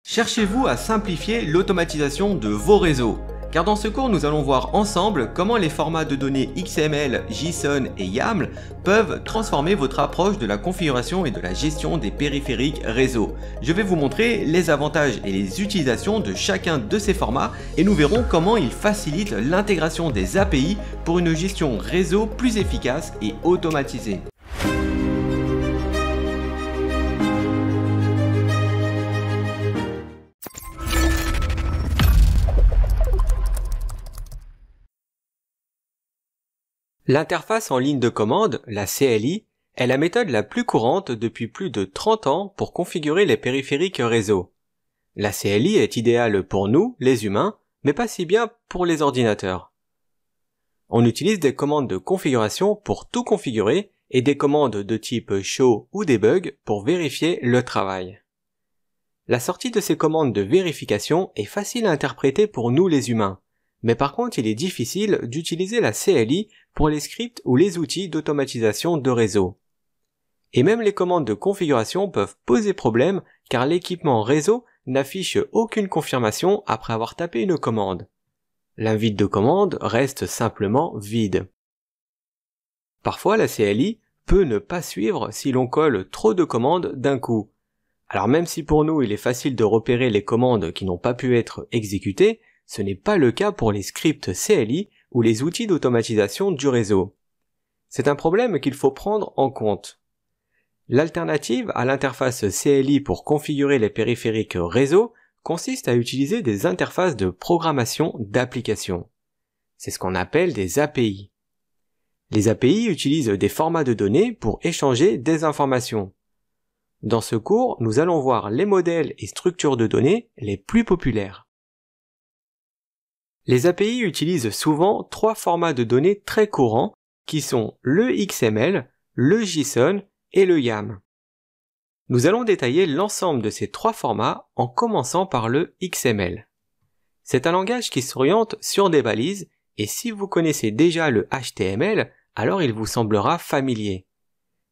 Cherchez-vous à simplifier l'automatisation de vos réseaux? Car dans ce cours, nous allons voir ensemble comment les formats de données XML, JSON et YAML peuvent transformer votre approche de la configuration et de la gestion des périphériques réseau. Je vais vous montrer les avantages et les utilisations de chacun de ces formats et nous verrons comment ils facilitent l'intégration des API pour une gestion réseau plus efficace et automatisée. L'interface en ligne de commande, la CLI, est la méthode la plus courante depuis plus de 30 ans pour configurer les périphériques réseau. La CLI est idéale pour nous, les humains, mais pas si bien pour les ordinateurs. On utilise des commandes de configuration pour tout configurer et des commandes de type show ou debug pour vérifier le travail. La sortie de ces commandes de vérification est facile à interpréter pour nous les humains. Mais par contre, il est difficile d'utiliser la CLI pour les scripts ou les outils d'automatisation de réseau. Et même les commandes de configuration peuvent poser problème car l'équipement réseau n'affiche aucune confirmation après avoir tapé une commande. L'invite de commande reste simplement vide. Parfois, la CLI peut ne pas suivre si l'on colle trop de commandes d'un coup. Alors même si pour nous il est facile de repérer les commandes qui n'ont pas pu être exécutées, ce n'est pas le cas pour les scripts CLI ou les outils d'automatisation du réseau. C'est un problème qu'il faut prendre en compte. L'alternative à l'interface CLI pour configurer les périphériques réseau consiste à utiliser des interfaces de programmation d'application. C'est ce qu'on appelle des API. Les API utilisent des formats de données pour échanger des informations. Dans ce cours, nous allons voir les modèles et structures de données les plus populaires. Les API utilisent souvent trois formats de données très courants qui sont le XML, le JSON et le YAML. Nous allons détailler l'ensemble de ces trois formats en commençant par le XML. C'est un langage qui s'oriente sur des balises et si vous connaissez déjà le HTML, alors il vous semblera familier.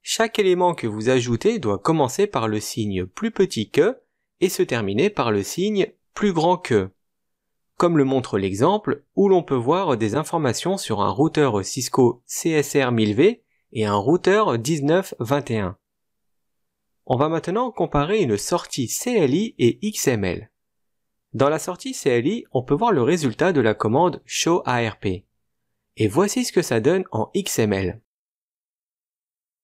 Chaque élément que vous ajoutez doit commencer par le signe plus petit que et se terminer par le signe plus grand que. Comme le montre l'exemple où l'on peut voir des informations sur un routeur Cisco CSR 1000V et un routeur 1921. On va maintenant comparer une sortie CLI et XML. Dans la sortie CLI, on peut voir le résultat de la commande show ARP. Et voici ce que ça donne en XML.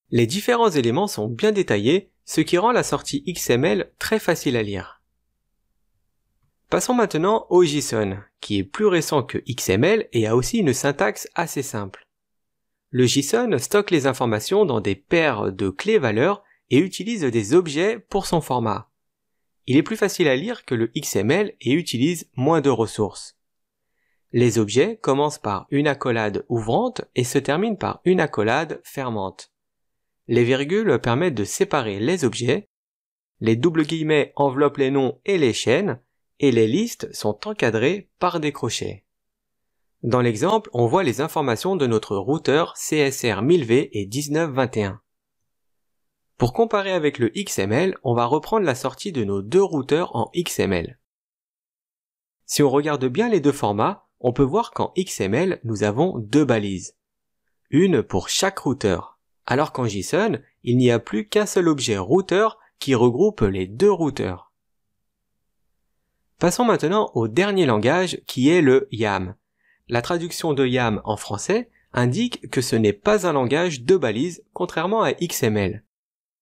Les différents éléments sont bien détaillés, ce qui rend la sortie XML très facile à lire. Passons maintenant au JSON, qui est plus récent que XML et a aussi une syntaxe assez simple. Le JSON stocke les informations dans des paires de clés-valeurs et utilise des objets pour son format. Il est plus facile à lire que le XML et utilise moins de ressources. Les objets commencent par une accolade ouvrante et se terminent par une accolade fermante. Les virgules permettent de séparer les objets, les doubles guillemets enveloppent les noms et les chaînes, et les listes sont encadrées par des crochets. Dans l'exemple, on voit les informations de notre routeur CSR 1000V et 1921. Pour comparer avec le XML, on va reprendre la sortie de nos deux routeurs en XML. Si on regarde bien les deux formats, on peut voir qu'en XML, nous avons deux balises. Une pour chaque routeur, alors qu'en JSON, il n'y a plus qu'un seul objet routeur qui regroupe les deux routeurs. Passons maintenant au dernier langage qui est le YAML. La traduction de YAML en français indique que ce n'est pas un langage de balises contrairement à XML.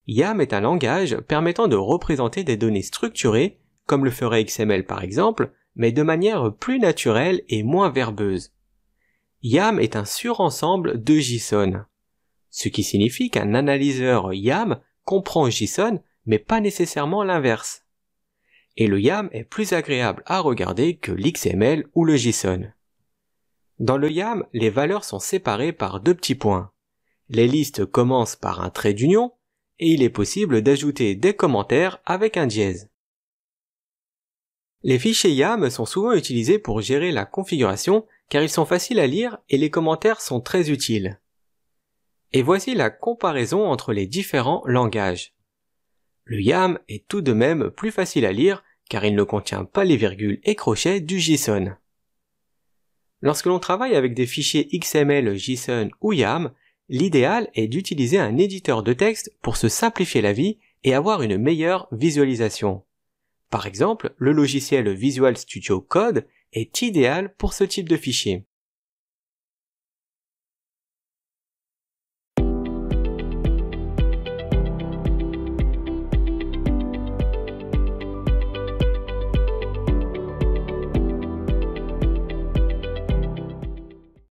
YAML est un langage permettant de représenter des données structurées, comme le ferait XML par exemple, mais de manière plus naturelle et moins verbeuse. YAML est un surensemble de JSON, ce qui signifie qu'un analyseur YAML comprend JSON mais pas nécessairement l'inverse. Et le YAML est plus agréable à regarder que l'XML ou le JSON. Dans le YAML, les valeurs sont séparées par deux petits points. Les listes commencent par un trait d'union et il est possible d'ajouter des commentaires avec un dièse. Les fichiers YAML sont souvent utilisés pour gérer la configuration car ils sont faciles à lire et les commentaires sont très utiles. Et voici la comparaison entre les différents langages. Le YAML est tout de même plus facile à lire car il ne contient pas les virgules et crochets du JSON. Lorsque l'on travaille avec des fichiers XML, JSON ou YAM, l'idéal est d'utiliser un éditeur de texte pour se simplifier la vie et avoir une meilleure visualisation. Par exemple, le logiciel Visual Studio Code est idéal pour ce type de fichier.